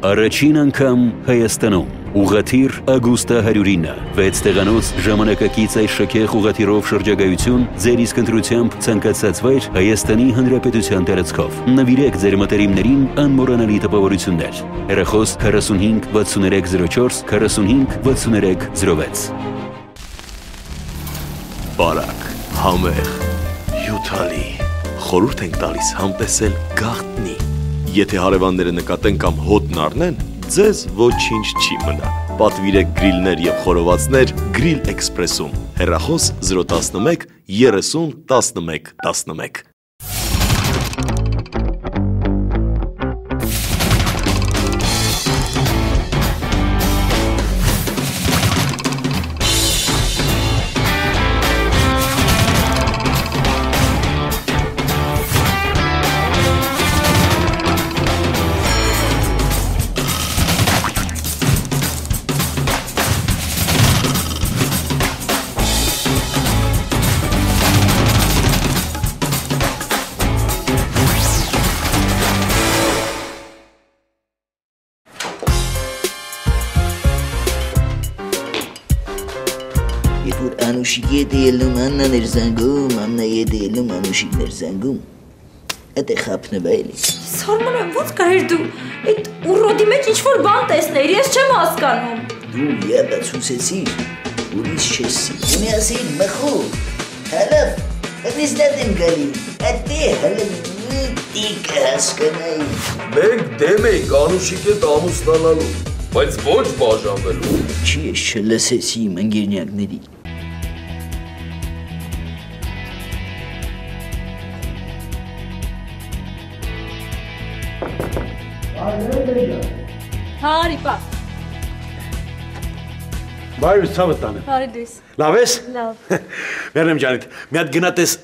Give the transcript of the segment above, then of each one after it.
Առաջին անգամ Հայաստանում ուղղաթիռ Ագուստա 109 6 տեղանոց ժամանակակից այս շքեղ ուղղաթիռով շրջագայություն ձեր իսկ ընտրությամբ ցանկացած վայր Հայաստանի Հանրապետության տարածքով նվիրեք ձեր մտերիմներին անմոռանալի տպավորություններ հեռախոս 45 6304 45 6306 Բարակ համեղ հյութալի խորհուրդ ենք տալիս համտեսել գաղտնի Եթե հարևանները նկատեն կամ հոտն առնեն, ձեզ ոչինչ չի մնա։ Պատվիրեք գրիլներ և խորովածներ Grill Express-ում։ Հեռախոս 011 30 11 11 Անուշիկի հետ ելնում Աննան էր զանգում, Աննայի հետ ելնում Անուշիկն էր զանգում Էդ է խապնվա էլի Սարման եմ, ոնց կարեր դու այդ ուռոդի մեջ ինչ-որ բան տեսներ, ես չեմ հասկանում Դու յաբաց ուսեցիր, ուրիս չեսի Ունի ասեիր մխու, հալավ, հնիզնատ եմ գալի Ատե հալավ տիկ հասկանայի Մենք դեմ էինք Անուշիկ հետ ամուսնանալու, բայց ոչ բաժանվելու Չի ես չլսեցի իմ ընկերնյակների Հարի պա Բարի ցավը տանը Հարի դես Լավ ես? Լավ Մերնեմ ջանիդ, մի հատ գնատես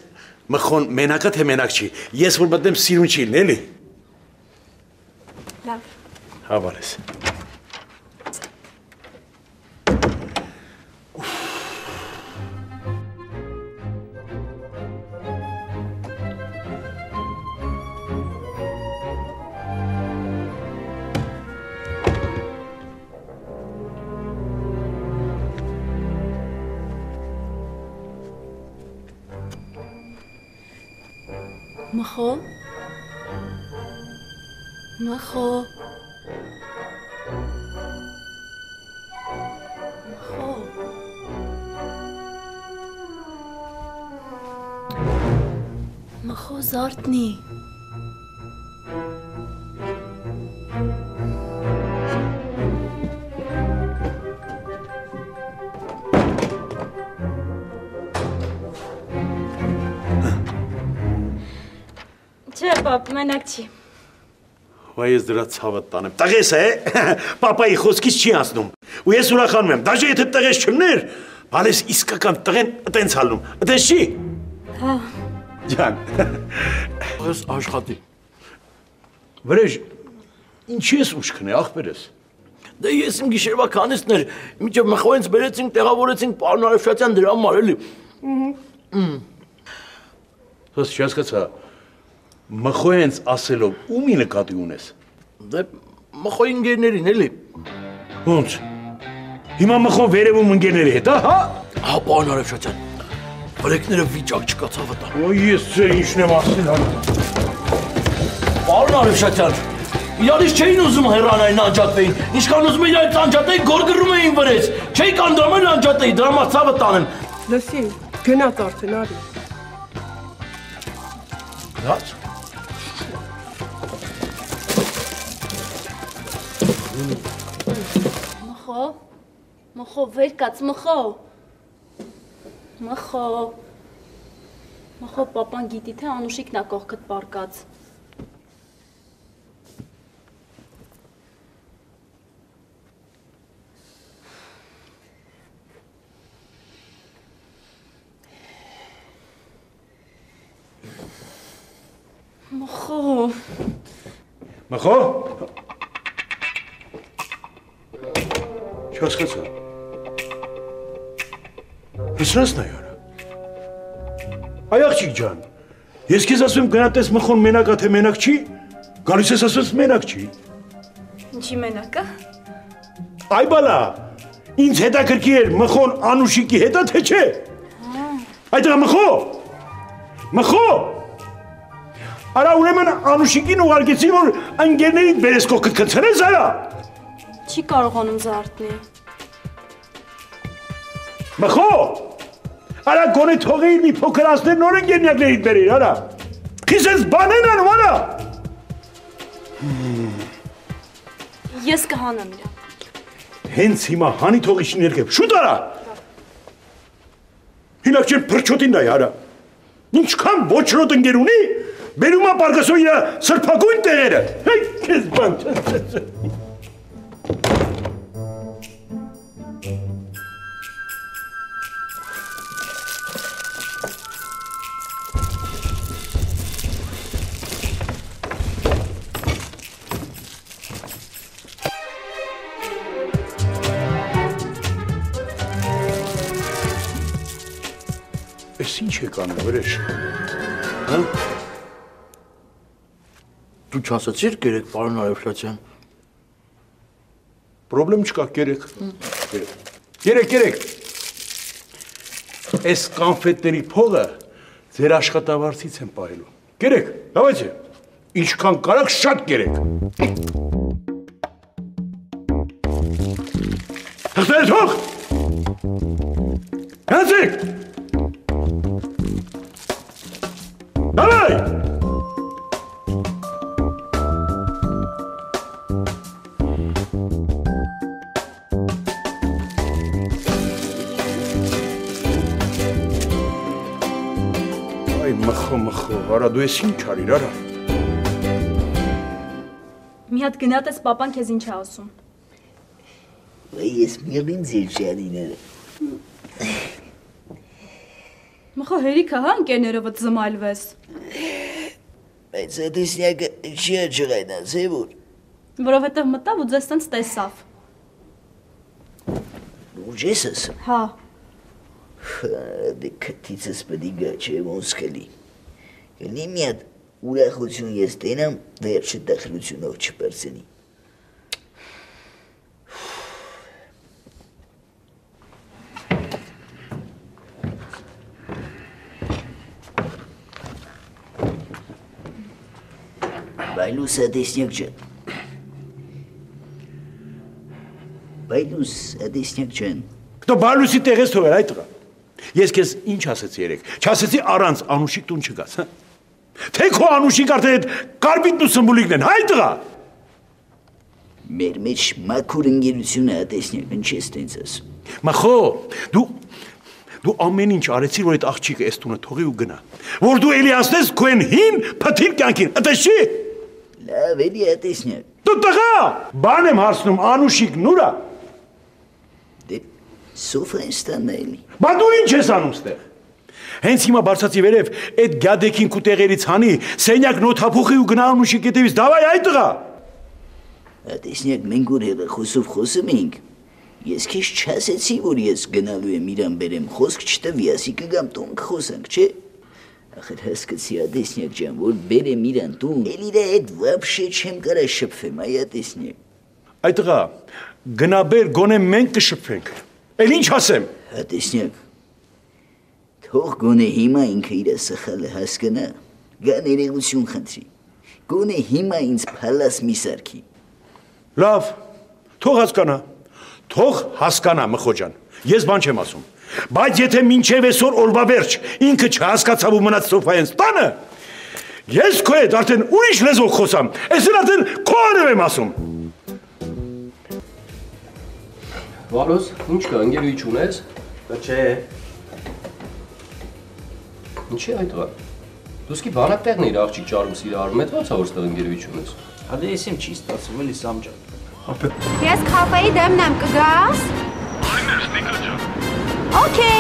մխոն մենակա թե մենակ չի Ես որ մտնեմ սիրուն չի լինի, էլի? Լավ Հավար ես Մխո Մխո Մխո Մխո զարթնի Չէ, պապ, մենակ չի Վայ ես դրա ցավը տանեմ Տղես է, պապայի խոսքից չի անցնում Ու ես ուրախանում եմ, դաժե եթե տղես չլներ Բալես իսկական տղեն ըտենց հալնում, ըտենց չի Հա Ջան Ես աշխատի Վրեժ, ինչի ես ուշքն է, աղբեր ես Դե ես իմ գիշերվա քանիսներ Միջև մխոյենց բերեցինք, տեղավորեցինք պարոն Արեշատյան դրա համար էլի Հոս չհասկացա Մխոյենց ասելով ումի նկատի ունես Դե մխոյի ընկերներին էլի Ոնց, հիմա մխոն վերևում ընկերների հետ, հա? Ահա պարոն Արեշատյան Բրեկները վիճակ չկա ցավը տան Ոյ ես ձեր ինչն եմ ասել հա Պարոն Արեշատյան Իրարից չէին ուզում հեռանային անջատվեին Ինչքան ուզում էին այդ անջատեին գորգռում էին վրեց Չէի կանդրում են անջատեի դրա համար ցավը տանեմ Լսի, գնաց արդեն արի Գնաց? Մխո Մխո, վեր կաց, մխո Մխո Մխո, պապան գիտի թե Անուշիկն ա կողքդ պարկած Մխո Մխո Չհասկացա Հեսրած նա յարա Այ աղջիկ ջան Ես քեզ ասում եմ գնա տես մխոն մենակ ա թե մենակ չի Գալիս ես ասում ես մենակ չի Ինչի մենակը։ Այ բալա, ինձ հետաքրքիր էր մխոն Անուշիկի հետա թե չէ։ Այդտեղ մխո։ Արա ուրեմն Անուշիկին ուղարկեցի, որ ընկերներին բերես կողքդ քնցրես արա։ Չի կարողանում զարթնի։ Մխո։ Արա գոնե թողեիր մի փոքր ասներ նոր ընկերներիդ բերիր, արա։ Քիզես բանեն անում, արա։ Ես կհանեմ իրան։ Հենց հիմա հանի թողիշին երկև, շուտ արա։ Հինակ չեն պրչոտին դայ, արա։ Ինչքան ոչրոտ ընկեր ունի, բերում ապարգասո իրա սրպագույն տեղերը։ Հեյ, կեզ բան։ Ես ինչ եք անում, վրեժ, հա? Դու չասացիր կերեք, պարոն Արևշատյան։ Պրոբլեմ չկա, կերեք։ Կերեք։ Այս կանֆետների փողը ձեր աշխատավարձից եմ պահելու։ Կերեք, давайте, ինչքան կարաք շատ կերեք։ Թղթերը թող։ Հացեք։ Давай! Այ մխո, արա դու ես ինչ արիր, արա։ Մի հատ գնաց ես պապան քեզ ինչ է ասում։ Ես միայն ձեր ջանիները։ Մխո հերիքը հա ընկերներովը զմայլվես։ Բայց դեսյակը չի ջղայնաց, է որ։ Որովհետև մտավ ու ձեզ տենց տեսավ։ Ուժ ես ասում։ Հա։ Դե քթիցս պետք է գա չէ ոնց կլի։ Կլի մի հատ ուրախություն ես տենամ, վերջը տխրությունով չպրծնի։ Բայլուս ադեսնյակ ջան։ Բայլուս ադեսնյակ ջան։ Кто Բայլուսի տեղես թողեր այդ տղա։ Ես քեզ ինչ ասեցի երեք։ Չասեցի առանց Անուշիկ տուն չգաս, հա։ Թե քո Անուշիկ արդեն այդ կարբիդն ու սմբուլիկն են, հայ տղա։ Մեր մեջ մաքուր ընկերությունը ադեսնյակ ինչ ես տենց ասում։ Մախո, դու ամեն ինչ արեցիր, որ այդ աղջիկը այս տունը թողի ու գնա։ Որ դու էլի ասնես քո են հին փթիր կյանքին, այդպես չի։ Լավ, էլի ադեսնյակ։ Դու տղա, բան եմ հարցնում Անուշիկն ուրա։ Դե Սոֆրենստանն էլի։ Բա դու ինչ ես անում ստեղ։ Հենց հիմա բարձացի վերև այդ գադեքին կուտեղերից հանի, սենյակ նոթափուխի ու գնա Անուշիկ հետևից, դավայ այ տղա։ Ադեսնյակ մենք որ հեռախոսով խոսում էինք։ Ես քեզ չասեցի, որ ես գնալու եմ իրան բերեմ, խոսք չտվի, ասի կգամ տուն կխոսանք, չէ։ Ախր հասկացի ադեսնյակ ջան, որ բերեմ իրան տուն, էլ իրա հետ վաբշե չեմ կարա շփվեմ, այ ադեսնյակ։ Այ տղա, գնա բեր, գոնե մենք կշփվենք։ Էլ ինչ ասեմ։ Ադեսնյակ, թող գոնե հիմա ինքը իր սխալը հասկանա, գա ներողություն խնդրի։ Գոնե հիմա ինձ փալաս մի սարքի։ Լավ, թող հասկանա մխո ջան, ես բան չեմ ասում, բայց եթե մինչև այսօր օրվա վերջ ինքը չհասկացավ ու մնաց սոֆայեն ստանը, ես քո հետ արդեն ուրիշ լեզվով խոսամ, այսօր արդեն քո անև եմ ասում։ Վարոս, ինչ կա, ընկերուի չունես։ Չէ։ Ինչի այդ տղա։ Դուսկի բանակ տեղն իր աղջիկ ճարում սիրարում է, ո՞նց է որ ստեղ ընկերուի չունես։ Հədə ես իմ չի ստացվում, էլի Սամ ջան։ Ես քաֆեի դեմն եմ, կգաս։ Այներ, Ստիկա ջան։ Okay.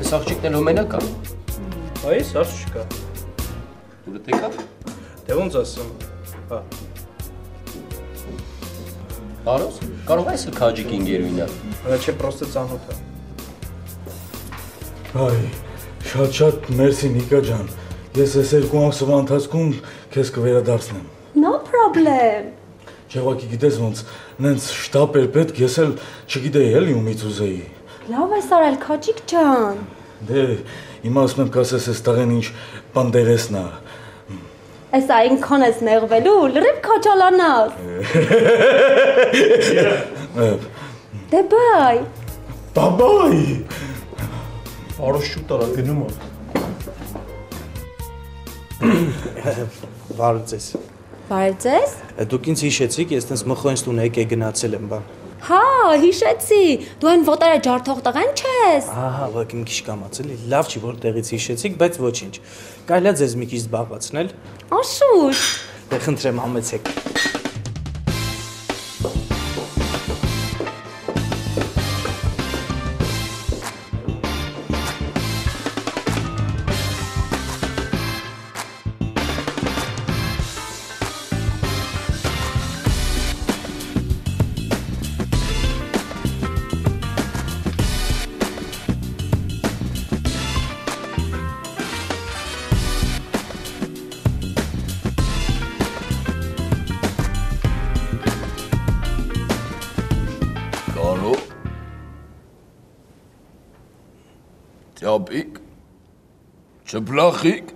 Այս աղջիկն էլ հոմենակ է։ Այս հարց չկա։ Դուրդ եկավ։ Թե ոնց ասում։ Հա։ Արոս, կարող ես քաջիկ ինգերուինա։ Հələ չէ պրոստը ծանոթ է։ Այ, շատ մերսի Նիկա ջան։ Ես այս 2 ամսվա ընթացքում քեզ կվերադարձնեմ։ No problem։ Չեղակի գիտես ոնց, նենց շտապ էր պետք, ես էլ չգիտեի էլի ումից ուզեի։ Լավ ես արել քաջիկ ջան։ Դե, հիմա ասում եմ կասես այս տղեն ինչ պանդերեսն է։ Այս այնքան ես նեղվելու, լրիվ քաջալանաս։ Դե բայ։ Բաբայ։ Արոշ շուտ արա գնում է։ Բարև ձեզ։ Բարև ձեզ։ Դուք ինձ հիշեցիք, ես տենց մխոնց տուն եկե գնացել եմ բան։ Հա, հիշեցի։ Դու այն ոտերը ջարդող տղեն չես։ Ահա, ոք իմ քիչ կամացել է, լավ չի որտեղից հիշեցիք, բայց ոչինչ։ Կարելի է ձեզ մի քիչ զբաղացնել։ Աշուտ։ Դե խնդրեմ համեցեք։ Ճապիկ, չպլախիկ,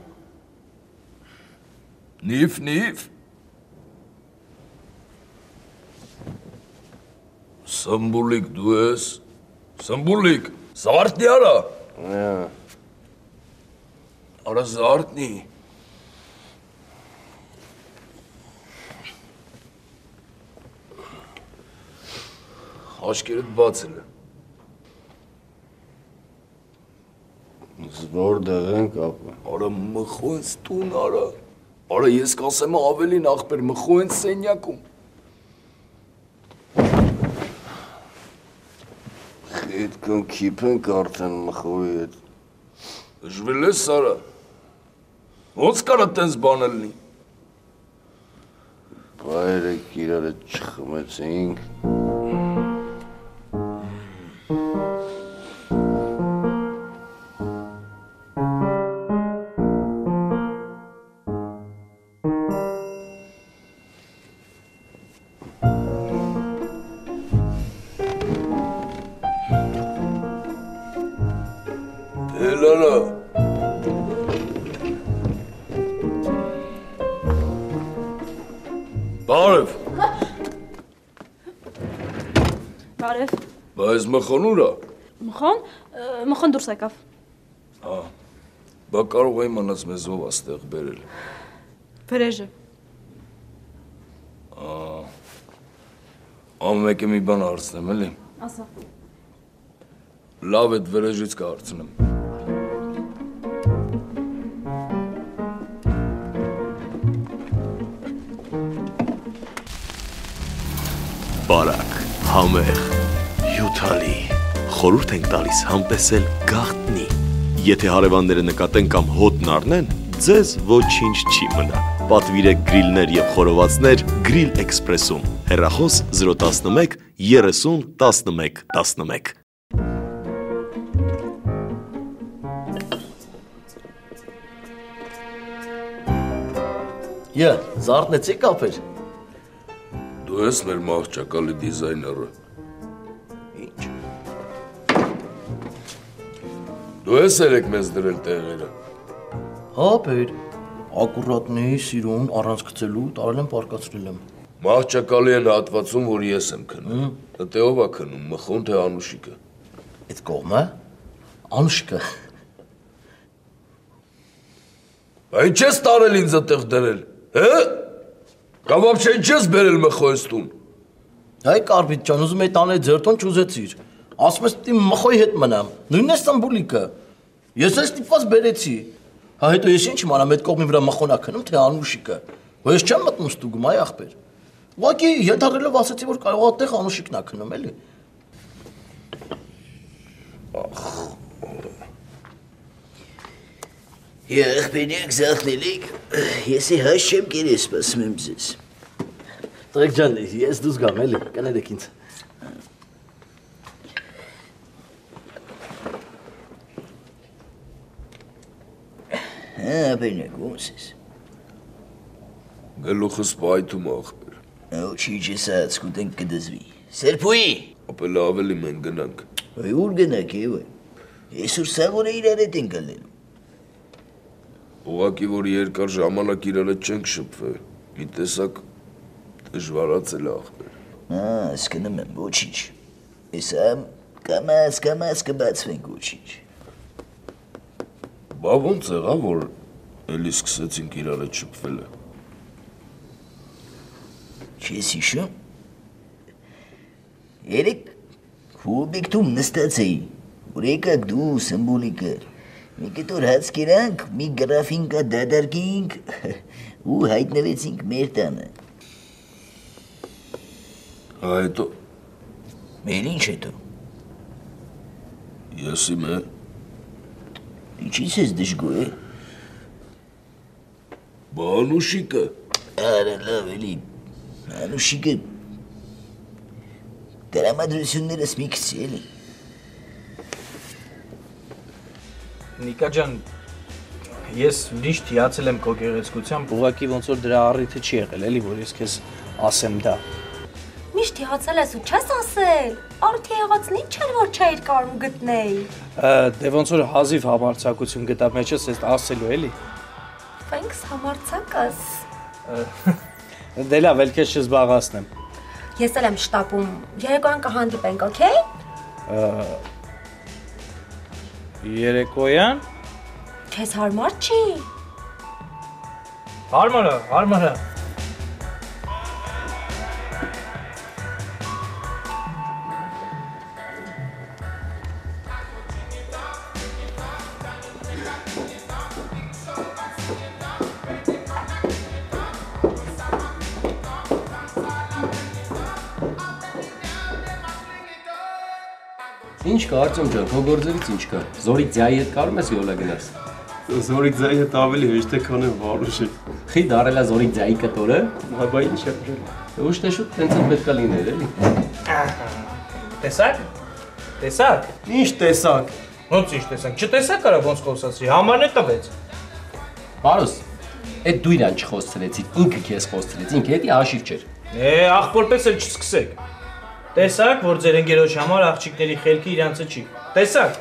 նիվ, սմբուլիկ դու ես, սմբուլիկ, զարդնի արա, արա զարդնի, աշկերդ բացել է, Զվորդեղ են կապը։ Արա մխու են ստուն արա, արա ես կասեմ ավելին աղբեր մխու են սենյակում։ Խետքն կիպ են կարդեն մխուի հետ։ Ժվել ես արա, ոնց կարա տենց բան ելնի։ Բայրեք իրար հետ չխմեցինք։ Բարև։ Բարև։ Բայց մխոն ուր է։ Մխոն դուրս եկավ։ Բա կարող է իմանաս մեզ ով աստեղ բերել։ Վրեժը։ Ամեն մի բան հարցնեմ, էլի։ Ասա։ Լավ էդ վրեժից կհարցնեմ։ Բարակ, համեղ, հյութալի, խորհուրդ ենք տալիս համտեսել գաղտնի։ Եթե հարևանները նկատեն կամ հոտն առնեն, ձեզ ոչինչ չի մնա։ Պատվիրեք գրիլներ և խորովածներ Grill Express-ում, հեռախոս 011 30 11 11։ Զարդնեցի կապեր։ Դու ես մեր մահճակալի դիզայները։ Ինչ։ Դու ես երեք մեզ դրել տեղերը։ Հա, բեր, ակուրատնի, սիրուն, առանց գցելու, տարել եմ պարկացրել եմ։ Մահճակալի են հատվածում, որ ես եմ քնում։ Դե ով է քնում, մխոն թե Անուշիկը։ Այդ կողմը, Անուշիկը։ Այն չես տարել ինձ այդտեղ դրել, հե՞։ Կամ вообще ինչ ես բերել մխոյս տուն։ Հայ Կարպիտ ջան, ուզում եի տանել ձեր տուն չուզեցիր։ Ասում ես դի մխոյի հետ մնամ։ Նույնն է Ստամբուլիկը։ Ես էլ ստիպված բերեցի։ Հա հետո ես ինչ իմանամ այդ կողմի վրա մխոնա քնում թե Անուշիկը։ Ու ես չեմ մտնում ստուգում, այ ախպեր։ Ուղղակի ենթադրելով ասացի, որ կարող է այդտեղ Անուշիկն է քնում, էլի։ Եղբայրիկ զախնելիք, ես հաշ չեմ կերես սպասում եմ ձեզ։ Տղեկ ջան, ես դուս գամ էլի, կներեք ինձ։ Ապերնակ, ոնց ես։ Գլուխս պայթում ախպեր։ Ոչինչ ես ած կուտենք կդզվի։ Սերպուի։ Ապել ավելի մենք գնանք։ Ուր գնանք եվը։ Այսօր սաղորը իրար հետ ենք ալելու։ Ուղղակի որ երկար ժամանակ իրար հետ չենք շփվել։ Մի տեսակ դժվարացել ախպեր։ Հասկանում եմ, ոչինչ։ Եսա կամաց կբացվենք ոչինչ։ Բա ոնց եղավ, որ էլի սկսեցինք իրար հետ շփվելը։ Չես հիշում։ Երեք հուբիկտում նստած էի, որ եկակ դու սմբոլիկը, մի կտոր հաց կերանք, մի գրաֆինկա դադարկինք ու հայտնվեցինք մեր տանը։ Հետո։ Մեր ինչ հետո։ Ես իմ է։ Ինչից ես դժգոհ է։ Բա Անուշիկը։ Արա լավ էլի, Անուշիկը դրամատրություններս մի քիչ էլի։ Նիկա ջան, ես միշտ հիացել եմ քո գեղեցկությամբ, ուղղակի ոնց որ դրա առիթը չի եղել, էլի որ ես քեզ ասեմ դա։ Միշտ հիացել ես ու չես ասել։ Արդի եղածն ինչ էր որ չէիր կարող գտնել։ Դե ոնց որ հազիվ համարձակություն գտա մեջս ես ասելու էլի։ Ֆենքս համարձակս։ Դե լավ, էլ քեզ չզբաղացնեմ։ Ես էլ եմ շտապում։ Երեկոյան կհանդիպենք, օքեյ։ Երեկոյան։ Քեզ հարմար չի։ Հարմար է։ Ինչ կա Արտյոմ ջան, քո գործերից ինչ կա։ Զորիկ ձայի հետ կարում ես յոլա գնաս։ Զորիկ ձայի հետ ավելի հեշտ է, քան վարուշի։ Խի դարելա զորիկ ձայի կտորը։ Բա ինչ է բրել։ Ուշ թե շուտ տենց պետք է լիներ, էլի։ Տեսակ։ Ինչ տեսակ։ Ոնց ինչ տեսակ։ Չտեսակ արա ոնց խոսացրի, համարն է տվեց։ Բարոս, այդ դու իրան չխոսցրեցիր, ինքը քեզ խոսցրեց, ինքը հետի հաշիվ չէր։ Աղբորպես էլ չսկսեք։ Տեսակ, որ ձեր ընկերոջ համար աղջիկների խելքը իրանցը չի։ Տեսակ։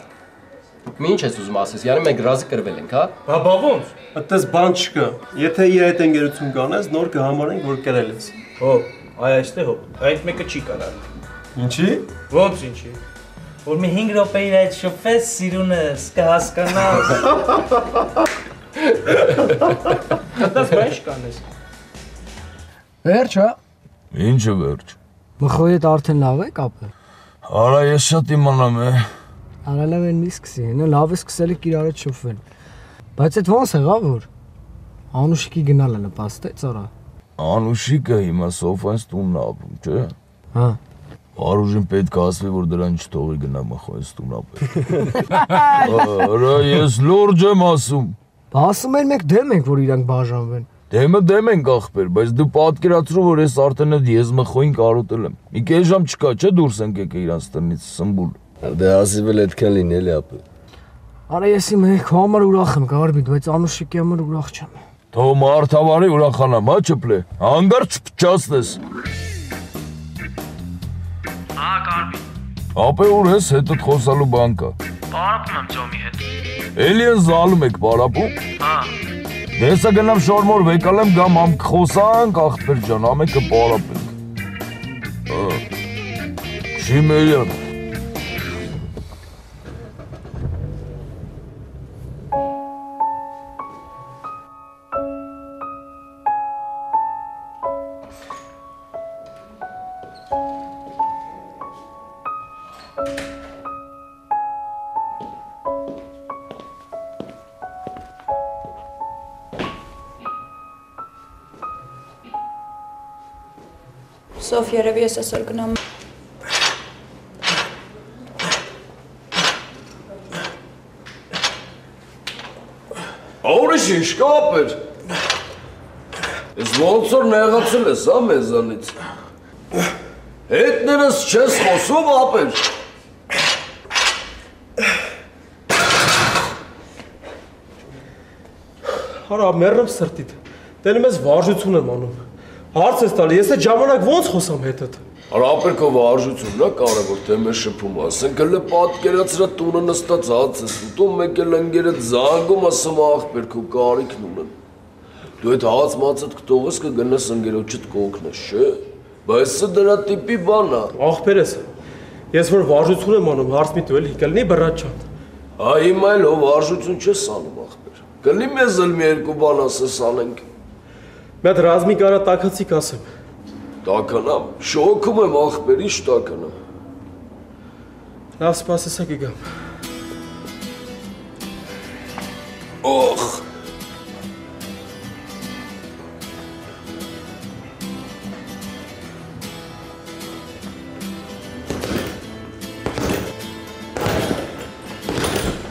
Մի ինչ ես ուզում ասես, յարի մենք ռազի կրվել ենք, հա։ Բա ոնց։ Այդպես բան չկա։ Եթե իր հետ ընկերություն կանես, նոր կհամարենք, որ կրել ես։ Հո, այստեղ հո, այդ մեկը չի կարա։ Ինչի։ Ոնց ինչի։ Որ մի 5 րոպե իր այդ շփվես սիրունս, կհասկանաս։ Դաս բայց կանես։ Վերջ, հա։ Ինչը վերջ։ Մխոյի հետ արդեն լավ է կապը։ Արա ես շատ իմանամ է։ Արա լավ են մի սկսի, նա լավ է սկսել եք իրար հետ շփվել։ Բայց այդ ոնց եղավ որ Անուշիկի գնալը նպաստեց արա։ Անուշիկը հիմա Սոֆյանց տունն ապրում, չէ։ Հա։ Արուժին պետք է ասվի, որ դրան չթողի գնա Մխոյից տուն ապրել։ Արա ես լուրջ եմ ասում։ Բա ասում են մենք դեմ ենք որ իրանք բաժանվեն։ Դեմ ենք ախպեր, բայց դու պատկերացրու, որ ես արդեն այդ ես Մխոյին կարոտել եմ։ Մի կես ժամ չկա, չէ՞ դուրս ենք եկել իրանց տնից սմբուլ։ Դե ասիվել այդքան լինել է ապը։ Արա ես իմ քո համար ուրախ եմ, Գարբիտ, բայց Անուշիկի համար ուրախ չեմ։ Թող մարդավարի ուրախանամ, հա չպլե։ Հանգարց չփչացնես։ Հա, Գարբիտ։ Ապե ուր ես, հետդ խոսալու բան կա։ Պարապում եմ Ջոմի հետ։ Էլի են զալում եք պարապում։ Հա։ Դեսա գնամ շորմոր վեկալեմ գամ համ կխոսանք ախպեր ջան, ամեկը պարապենք։ Չի մերյան։ Սոֆ, երևի ես այսօր գնամ։ Ո՞վ Ես ինչ կապեր։ Ես ոնց որ նեղացել ես, հա մեզանից։ Հետներս չես խոսում, ապեր։ Արա, մեռնեմ սրտիդ։ Տենում ես վարժություն եմ անում։ Հարց ես տալի, ես այդ ժամանակ ոնց խոսամ հետդ։ Արա ապեր քո վարժությունն է կարևոր, թե մեր շփումը, ասենք հələ պատկերացրա տունը նստած հաց ես ուտում, մեկ էլ ընկերդ զանգում ասում ախպեր քո կարիքն ունեմ։ Դու այդ հաց մածդ կտողես կգնաս ընկերոջդ կօգնես, չէ՞։ Բայց սա դրա տիպի բան է։ Ախպեր ես։ Ես որ վարժություն եմ անում, հարց մի տու էլի, կլինի բռաչան։ Հա հիմա էլ հո վարժություն չես անում ախպեր։ Կլինի մեզ էլ մի երկու բան ասես անենք։ Մի հատ ռազմի կարա տաքացիկ ասեմ։ Տականամ, շոքում եմ ախպեր, ինչ տականամ։ Լավ սպասեսա կգամ։ Օխ։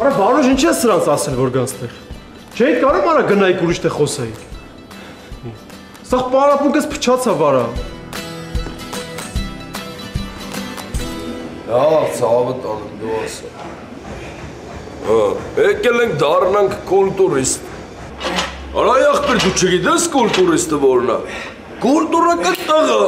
Արա վարուժ ինչ ես սրանց ասել, որ գանստեղ։ Չէի կարում արա գնայիք ուրիշ տեղ խոսայիք։ Սաղ պարապունքս փչացա վարա։ Ահ, ցավը տանեմ դու ասա։ Եկել ենք դառնանք կուլտուրիստ։ Արա ախպեր դու չգիտես կուլտուրիստը որն է։ Կուլտուրական տղա։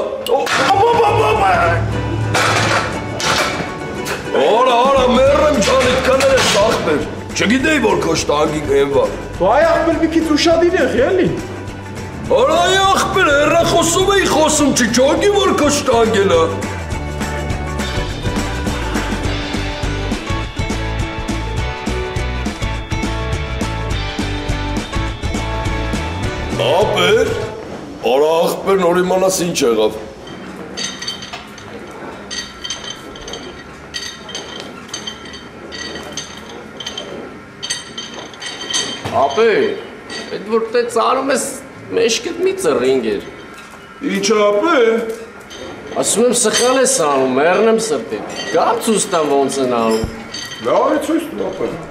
Արա, մեռեմ ջանիդ կներես ախպեր։ Չգիտեի որ քո շտանգին հենվա։ Դու այ ախպեր մի քիչ ուշադիր եղի էլի։ Արա ախպեր հեռախոսում էի խոսում, չջոգի որ քո շտանգին է։ Ապեր, արա ախպեր նոր իմանաս ինչ եղավ։ Ապեր, այդ որ տե ծարում ես մեջքդ մի ծռինգ էր։ Ինչ ապեր։ Ասում եմ սխալ ես անում, մեռնեմ սրտիդ։ Կամ ցույց տամ ոնց են անում։ Լավ է ցույց տա ապեր։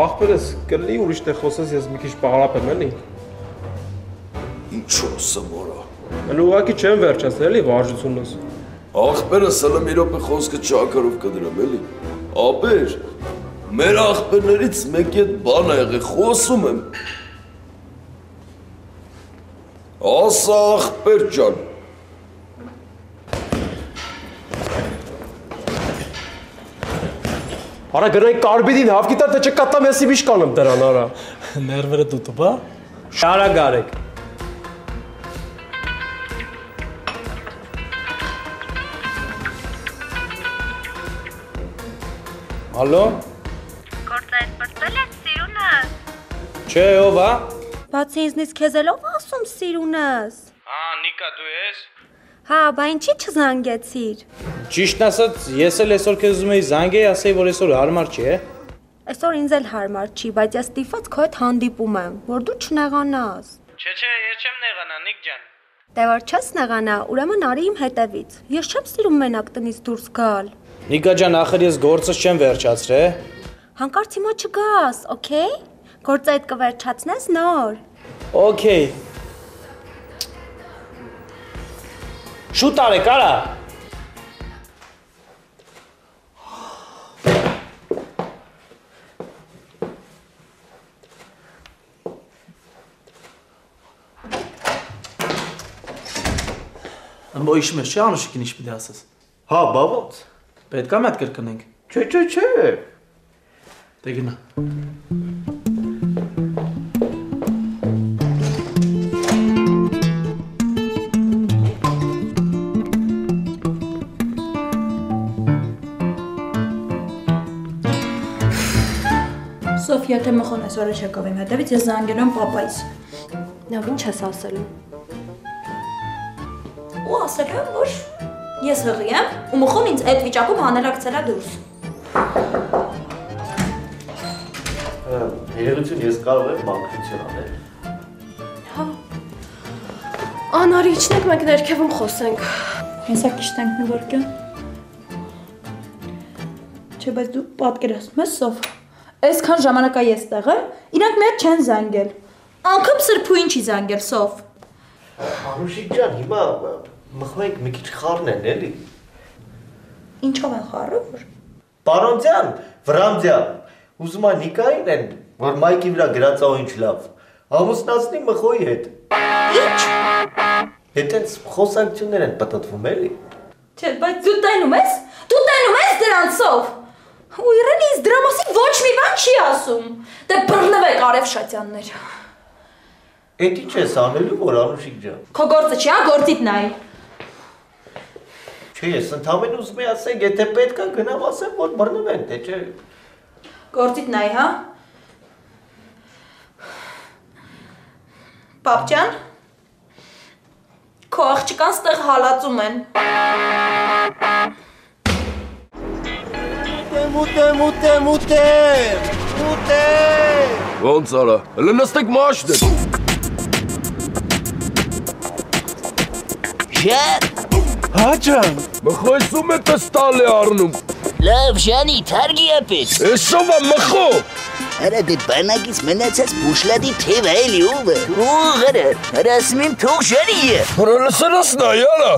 Ախպերս կլի ուրիշ տեղ խոսես ես մի քիչ պահարապեմ էլի։ Ինչ ասեմ որա։ Էլ ուղղակի չեմ վերջացել էլի վարժությունս։ Ախպերս հələ մի րոպե խոսքը ճակարով կդրեմ էլի։ Ապեր, մեր ախպերներից մեկի հետ բան ա եղել, խոսում եմ։ Ասա ախպեր ջան։ Արա գնայք կարբիդին հավգիտար թե չկատամ եսի միշ կանեմ դրան արա։ Ներվերը դուտու բա։ Շարա գարեք։ Ալո։ Գործայից բրծել ես սիրունս։ Չէ, ով ա։ Բացի ինձնից քեզ էլ ով ասում սիրունս։ Նիկա դու ես։ Հա, բա ինչի չզանգեցիր։ Ճիշտն ասած, ես էլ այսօր քեզ ուզում էի զանգեի, ասեի, որ այսօր հարմար չի, է։ Այսօր ինձ էլ հարմար չի, բայց ես ստիպված քո հետ հանդիպում եմ, որ դու չնեղանաս։ Չէ, ես չեմ նեղանա, Նիկ ջան։ Դե որ չես նեղանա, ուրեմն արի իմ հետևից։ Ես չեմ սիրում մենակ տնից դուրս գալ։ Նիկա ջան, ախր ես գործս չեմ վերջացրել։ Հանկարծ հիմա չգաս, օքեյ։ Գործը այդ կվերջացնես նոր։ Okay. Շուտ արեք, արա։ Ամբողջ մեջ չի անուշիկին ինչ պիտի ասես։ Հա, բա ո՞նց։ Պետք է մատ կրկնենք։ Չէ։ Դե գնա։ եթե մխոն այսօր չեկավ իմ հետևից, ես զանգել եմ պապայիս։ Լավ, ինչ ես ասելու։ Ու ասել եմ, որ ես հղի եմ, ու մխոն ինձ այդ վիճակում հանելակցել է դուրս։ Երևություն ես կարող եմ մանկություն անել։ Հա։ Անարի, իջնեք մենք ներքևում խոսենք։ Հեսա կիշտենք նվարկյոն։ Չէ, բայց դու պատկերացնում ես Սով։ Այսքան ժամանակ է ես տեղ եմ, իրանք մեր չեն զանգել։ Անգամ սրբույն չի զանգել Սով։ Անուշիկ ջան, հիմա մխվենք մի քիչ խառն են, էլի։ Ինչով են խառը, որ։ Պարոն ջան, Վրամձյան, ուզում ա Նիկային են, որ մայքի վրա գրած ա ինչ լավ։ Ամուսնացնի մխոյի հետ։ Ինչ։ Հետ այնց խոսակցություններ են պտտվում, էլի։ Չէ, բայց դու տենում ես։ Դու տենում ես դրանցով։ Ու իրեն ինձ դրա մասին ոչ մի բան չի ասում։ Դե բռնվեք Արևշատյաններ։ Էդ ինչ ես անելու, որ Անուշիկ ջան։ Քո գործը չի, հա, գործիդ նայ։ Չէ, ես ընդհանրապես ուզում եմ ասել, եթե պետք է գնամ ասեմ, որ բռնվեն, թե չէ։ Գործիդ նայ, հա։ Պապ ջան։ Քո աղջկան ստեղ հալածում են։ Մուտե։ Ոնց արա, հələ նստեք մաշն է։ Ժան։ Հա ջան։ Մխոսում է տստալ է առնում։ Լավ, Ժանի, թարգի ապետ։ Էսով է մխո։ Արա դե բանակից մնացած բուշլադի թև է էլի ով է։ Ուղ արա, ասում եմ թող Ժանի է։ Հորա լսրասն է, յարա։